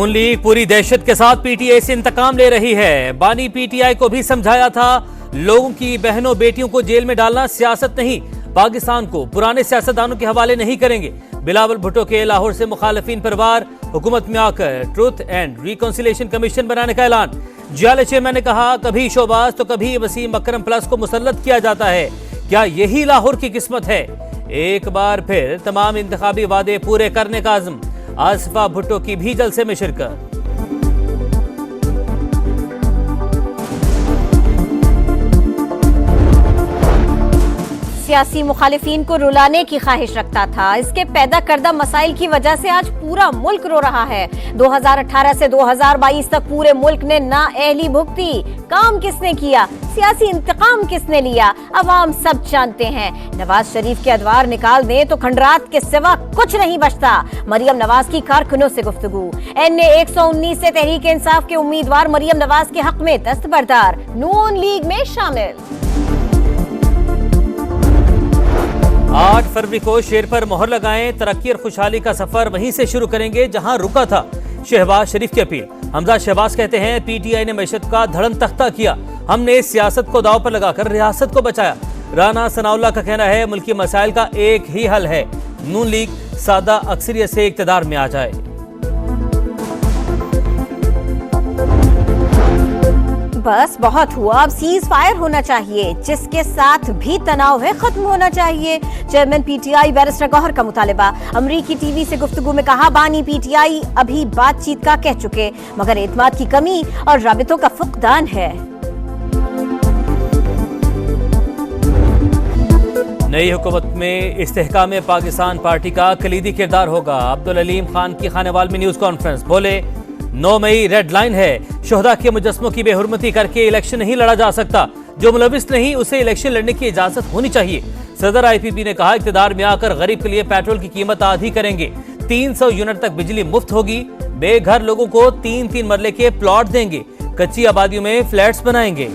नून league पूरी दहशत के साथ पीटीआई से इंतकाम ले रही है। बानी पीटीआई को भी समझाया था, लोगों की बहनों बेटियों को जेल में डालना सियासत नहीं, पाकिस्तान को पुराने सियासतदानों के हवाले नहीं करेंगे। बिलावल भुट्टो के लाहौर से मुखालिफिन पर वार, हुकूमत में आकर ट्रुथ एंड रिकॉन्सिलिएशन कमीशन बनाने का ऐलान। जियाले चेयरमैन ने कहा, कभी शोबाज तो कभी वसीम अकरम प्लस को मुसल्लत किया जाता है। क्या यही लाहौर की किस्मत है? एक बार फिर तमाम इंतखाबी वादे पूरे करने का आज़म। आसिफा भुट्टो की भी जलसे में शिरकत। सियासी मुखालिफिन को रुलाने की ख्वाहिश रखता था। इसके पैदा करदा मसाइल की वजह से आज पूरा मुल्क रो रहा है। 2018 से 2022 तक पूरे मुल्क ने नाअहली भुगती। काम किसने किया, सियासी इंतकाम किसने लिया, अवाम सब जानते हैं। नवाज शरीफ के अदवार निकाल दें तो खंडरात के सिवा कुछ नहीं बचता। मरियम नवाज की कारकुनों से गुफ्तगू। NA 119 से तहरीक इंसाफ के उम्मीदवार मरियम नवाज के हक में दस्तबरदार, नून लीग में शामिल। 8 फरवरी को शेर पर मोहर लगाएं, तरक्की और खुशहाली का सफर वहीं से शुरू करेंगे जहां रुका था। शहबाज शरीफ की अपील। हमजा शहबाज कहते हैं, पीटीआई ने मैशत का धड़न तख्ता किया, हमने सियासत को दांव पर लगाकर रियासत को बचाया। राना सनाउल्लाह का कहना है, मुल्की मसाइल का एक ही हल है, नून लीग सादा अक्सरियत से इक्तदार में आ जाए। बस बहुत हुआ, अब सीज फायर होना चाहिए। जिसके साथ भी तनाव है खत्म होना चाहिए। चेयरमैन पीटीआई बैरिस्टर गौहर का मुतालबा। अमरीकी टीवी से गुफ्तगू में कहा, बानी पीटीआई अभी बातचीत का कह चुके, मगर एतमाद की कमी और राबितों का फुकदान है। नई हुकूमत में इस्तेहकाम पाकिस्तान पार्टी का कलीदी किरदार होगा। अब्दुल अलीम खान की खानेवाल में न्यूज कॉन्फ्रेंस। बोले, 9 मई रेड लाइन है, शोहदा के मुजस्मों की बेहुरमती करके इलेक्शन नहीं लड़ा जा सकता। जो मुलविस नहीं उसे इलेक्शन लड़ने की इजाजत होनी चाहिए। सदर IPP ने कहा, इक़्तिदार में आकर गरीब के लिए पेट्रोल की कीमत आधी करेंगे, 300 यूनिट तक बिजली मुफ्त होगी, बेघर लोगों को 3-3 मरले के प्लॉट देंगे, कच्ची आबादियों में फ्लैट्स बनाएंगे।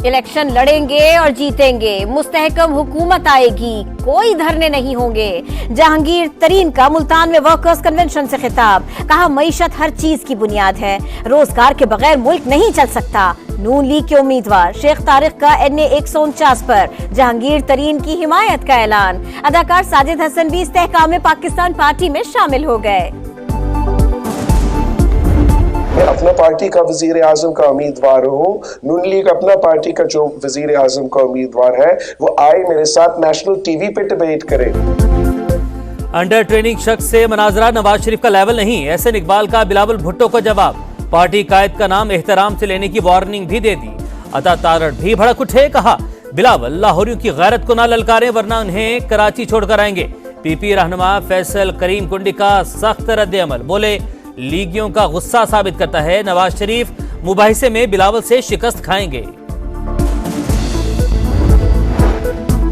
इलेक्शन लड़ेंगे और जीतेंगे, मुस्तहकम हुकूमत आएगी, कोई धरने नहीं होंगे। जहांगीर तरीन का मुल्तान में वर्कर्स कन्वेंशन से खिताब। कहा, मईशत हर चीज की बुनियाद है, रोजगार के बगैर मुल्क नहीं चल सकता। नून लीग के उम्मीदवार शेख तारिक का NA 149 पर जहांगीर तरीन की हिमायत का ऐलान। अदाकार साजिद हसन भी इस्तेहकाम पाकिस्तान पार्टी में शामिल हो गए। मैं अपना पार्टी का वजीर आजम का उम्मीदवार हूँ। नून लीग अपना पार्टी का जो वजीर आजम का उम्मीदवार है वो आए मेरे साथ नेशनल टीवी पे डिबेट करे। अंडर ट्रेनिंग शख्स से मनाजरा नवाज शरीफ का लेवल नहीं, एहसन इकबाल का बिलावल भुट्टो को जवाब। पार्टी कायद का नाम एहतराम से लेने की वार्निंग भी दे दी। अता तारड़ भी भड़क उठे, कहा, बिलावल लाहौरियों की गैरत को ना ललकारें वरना उन्हें कराची छोड़कर आएंगे। PP रहनुमा फैसल करीम कुंडी का सख्त रद्द अमल। बोले, लीगियों का गुस्सा साबित करता है, नवाज शरीफ मुबाहिसे में बिलावल से शिकस्त खाएंगे।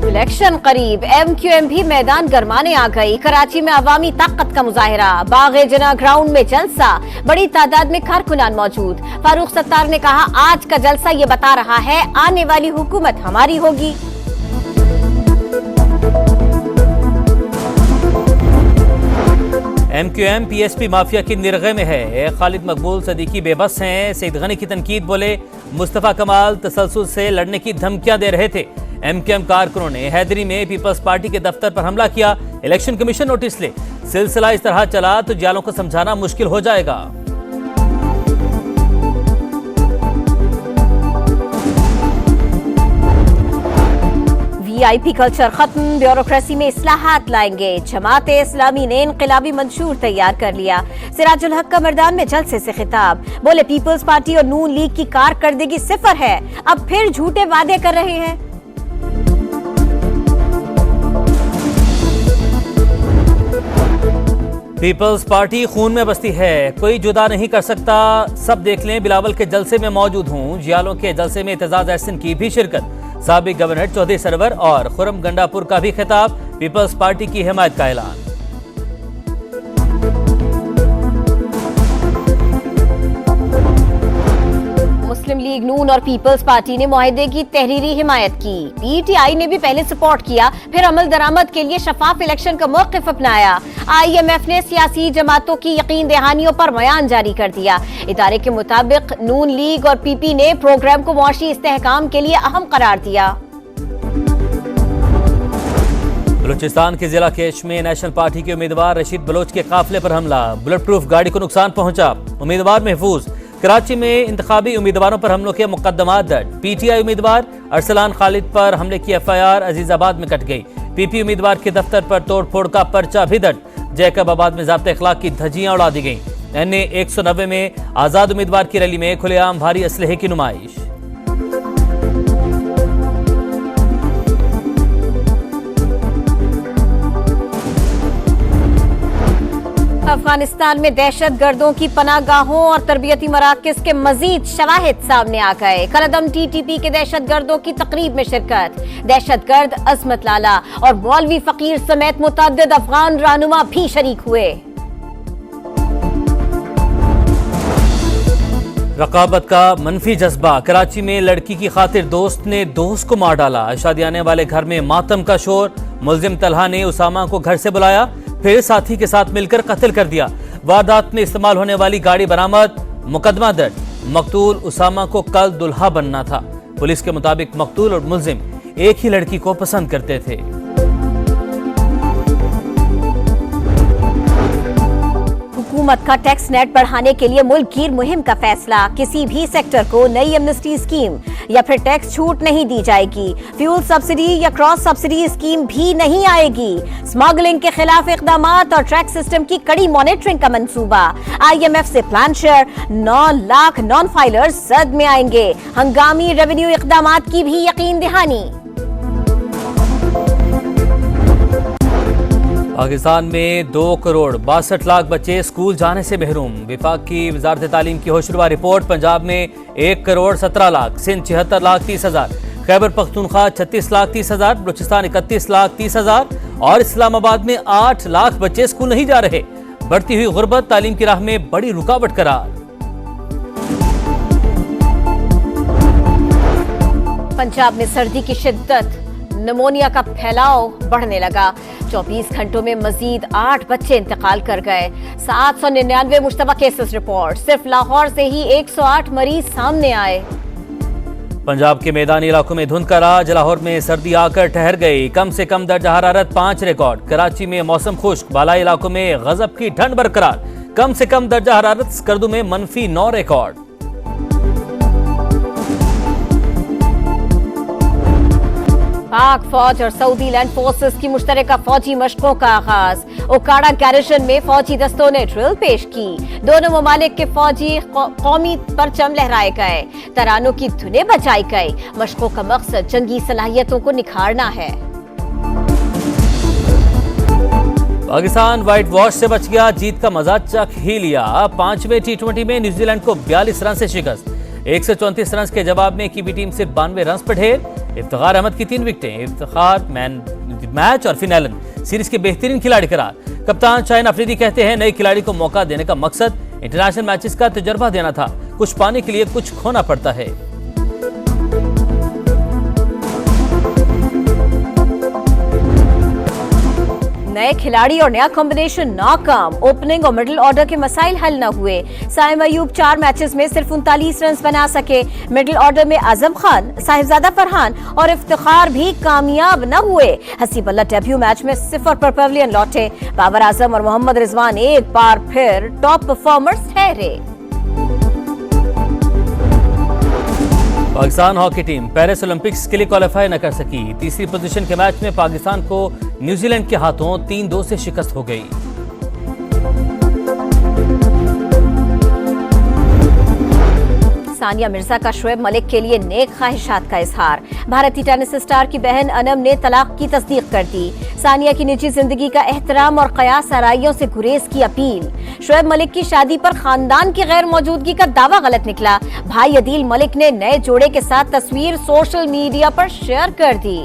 इलेक्शन करीब, MQM भी मैदान गरमाने आ गई। कराची में अवामी ताकत का मुजाहिरा, बागे जना ग्राउंड में जलसा, बड़ी तादाद में कारकुनान मौजूद। फारूक सत्तार ने कहा, आज का जलसा ये बता रहा है आने वाली हुकूमत हमारी होगी। MQM PSP माफिया की निरगे में है। खालिद मकबूल सदीकी बेबस हैं। सईद गनी की तनकीद। बोले, मुस्तफा कमाल तसलसल से लड़ने की धमकियां दे रहे थे। MQM कारकुनों ने हैदरी में पीपल्स पार्टी के दफ्तर पर हमला किया। इलेक्शन कमीशन नोटिस ले। सिलसिला इस तरह चला तो जालों को समझाना मुश्किल हो जाएगा। VIP कल्चर खत्म, ब्यूरोक्रेसी में इस्लाहात लाएंगे। जमाते इस्लामी ने इनकलाबी मंशूर तैयार कर लिया। सिराजुल हक का मर्दान में जलसे से खिताब। बोले, पीपल्स पार्टी और नून लीग की कारकर्दगी सिफर है, अब फिर झूठे वादे कर रहे हैं। पीपल्स पार्टी खून में बसती है, कोई जुदा नहीं कर सकता। सब देख लें, बिलावल के जलसे में मौजूद हूँ। जियालों के जलसे में एतजाज एहसन की भी शिरकत। साबिक गवर्नर चौधरी सरवर और खुरम गंडापुर का भी खिताब। पीपल्स पार्टी की हिमायत का ऐलान। मुस्लिम लीग नून और पीपल्स पार्टी ने मुआहदे की तहरीरी हिमायत की। पीटीआई ने भी पहले सपोर्ट किया, फिर अमल दरामद के लिए शफाफ इलेक्शन का मौक़िफ़ अपनाया। IMF ने सियासी जमातों की यकीन दहानियों पर बयान जारी कर दिया। इदारे के मुताबिक नून लीग और PP ने प्रोग्राम को मुआशी इस्तेहकाम के लिए अहम करार दिया। बलूचिस्तान के जिला केश में नेशनल पार्टी के उम्मीदवार रशीद बलोच के काफिले पर हमला, बुलेट प्रूफ गाड़ी को नुकसान पहुंचा, उम्मीदवार महफूज। कराची में इंतखाबी उम्मीदवारों पर हमलों के मुकदमात दर्ज। PTI उम्मीदवार अरसलान खालिद पर हमले की FIR अजीजाबाद में कट गई। PP उम्मीदवार के दफ्तर पर तोड़फोड़ का पर्चा भी दर्ज। जैकबाबाद में ज़ाब्ते अखलाक की धज्जियां उड़ा दी गईं। NA 190 में आज़ाद उम्मीदवार की रैली में खुलेआम भारी असलहे की नुमाइश। अफगानिस्तान में दहशत गर्दों की पनागाहों और तरबियती मराकज के मजीद शवाहिद सामने आ गए। कलदम TTP के दहशत गर्दों की तकरीब में शिरकत। दहशत गर्द अजमत लाला और मौलवी फकीर समेत मुतअद्दिद अफगान रहनुमा भी शरीक हुए। रकाबत का मनफी जज्बा, कराची में लड़की की खातिर दोस्त ने दोस्त को मार डाला। शादियाने वाले घर में मातम का शोर। मुलजिम तलहा ने उसामा को घर से बुलाया, फिर साथी के साथ मिलकर कत्ल कर दिया। वारदात में इस्तेमाल होने वाली गाड़ी बरामद, मुकदमा दर्ज। मकतूल उसामा को कल दुल्हा बनना था। पुलिस के मुताबिक मकतूल और मुलजिम एक ही लड़की को पसंद करते थे। हुकूमत का टैक्स नेट बढ़ाने के लिए मुल्कगीर मुहिम का फैसला। किसी भी सेक्टर को नई एमनेस्टी स्कीम या फिर टैक्स छूट नहीं दी जाएगी। फ्यूल सब्सिडी या क्रॉस सब्सिडी स्कीम भी नहीं आएगी। स्मगलिंग के खिलाफ इक़दामात और ट्रैक सिस्टम की कड़ी मॉनिटरिंग का मंसूबा। IMF से plan share, 9 lakh non filers जद में आएंगे। हंगामी रेवेन्यू इक़दामात की भी यकीन दहानी। पाकिस्तान में 2 करोड़ 62 लाख बच्चे स्कूल जाने से महरूम। विफाक की वजारत तालीम की होशरुबा रिपोर्ट। पंजाब में 1 करोड़ 17 लाख, सिंध 76 लाख 30 हजार, खैबर पख्तूनख्वा 36 लाख 30 हजार, बलूचिस्तान 31 लाख 30 हजार और इस्लामाबाद में 8 लाख बच्चे स्कूल नहीं जा रहे। बढ़ती हुई गुर्बत तालीम की राह में बड़ी रुकावट करार। पंजाब में सर्दी की शिद्दत, निमोनिया का फैलाव बढ़ने लगा। 24 घंटों में मजीद 8 बच्चे इंतकाल कर गए। 799 मुश्तबा केसेस रिपोर्ट। सिर्फ लाहौर से ही 108 मरीज सामने आए। पंजाब के मैदानी इलाकों में धुंध का राज। लाहौर में सर्दी आकर ठहर गई। कम से कम दर्जा हरारत 5 रिकॉर्ड। कराची में मौसम खुश्क। बालाई इलाकों में गजब की ठंड बरकरार। कम से कम दर्जा हरारत स्कर्दू में -9 रिकॉर्ड। पाक फौज और सऊदी लैंड फोर्सेस की मुश्तरका फौजी मशकों का आगाज। ओकाड़ा गैरिसन में फौजी दस्तों ने ड्रिल पेश की। दोनों ममालिक के फौजी कौमी परचम लहराए गए। तरानों की धुनें बजाई गई। मशकों का मकसद जंगी सलाहियतों को निखारना है। पाकिस्तान व्हाइट वॉश से बच गया, जीत का मजा चख ही लिया। 5वें T20 में न्यूजीलैंड को 42 रन से शिकस्त। 134 रन के जवाब में कीवी टीम से 92 रन पर ढेर। इफ्तिखार अहमद की 3 विकेटें। इफ्तिखार मैन मैच और फिन एलन सीरीज के बेहतरीन खिलाड़ी करार। कप्तान शाहीन अफरीदी कहते हैं नए खिलाड़ी को मौका देने का मकसद इंटरनेशनल मैचेस का तजुर्बा देना था। कुछ पाने के लिए कुछ खोना पड़ता है। नए खिलाड़ी और नया कॉम्बिनेशन नाकाम। ओपनिंग और मिडिल ऑर्डर के मसाइल हल न हुए। साइम अयूब 4 मैचेस में सिर्फ 39 रन बना सके। मिडिल ऑर्डर में आजम खान, साहिबजादा फरहान और इफ्तिखार भी कामयाब न हुए। हसीबुल्लाह डेब्यू मैच में 0 पर पवेलियन लौटे। बाबर आजम और मोहम्मद रिजवान एक बार फिर टॉप परफॉर्मर्स ठहरे। Pakistan hockey team Paris Olympics के लिए क्वालिफाई न कर सकी। तीसरी पोजीशन के मैच में पाकिस्तान को न्यूजीलैंड के हाथों 3-2 से शिकस्त हो गई। सानिया मिर्जा का शोएब मलिक के लिए नेक ख्वाहिशात का इजहार। भारतीय टेनिस स्टार की बहन अनम ने तलाक की तस्दीक कर दी। सानिया की निजी जिंदगी का एहतराम और कयास आराइयों से गुरेज की अपील। शोएब मलिक की शादी पर खानदान की गैर मौजूदगी का दावा गलत निकला। भाई अदील मलिक ने नए जोड़े के साथ तस्वीर सोशल मीडिया पर शेयर कर दी।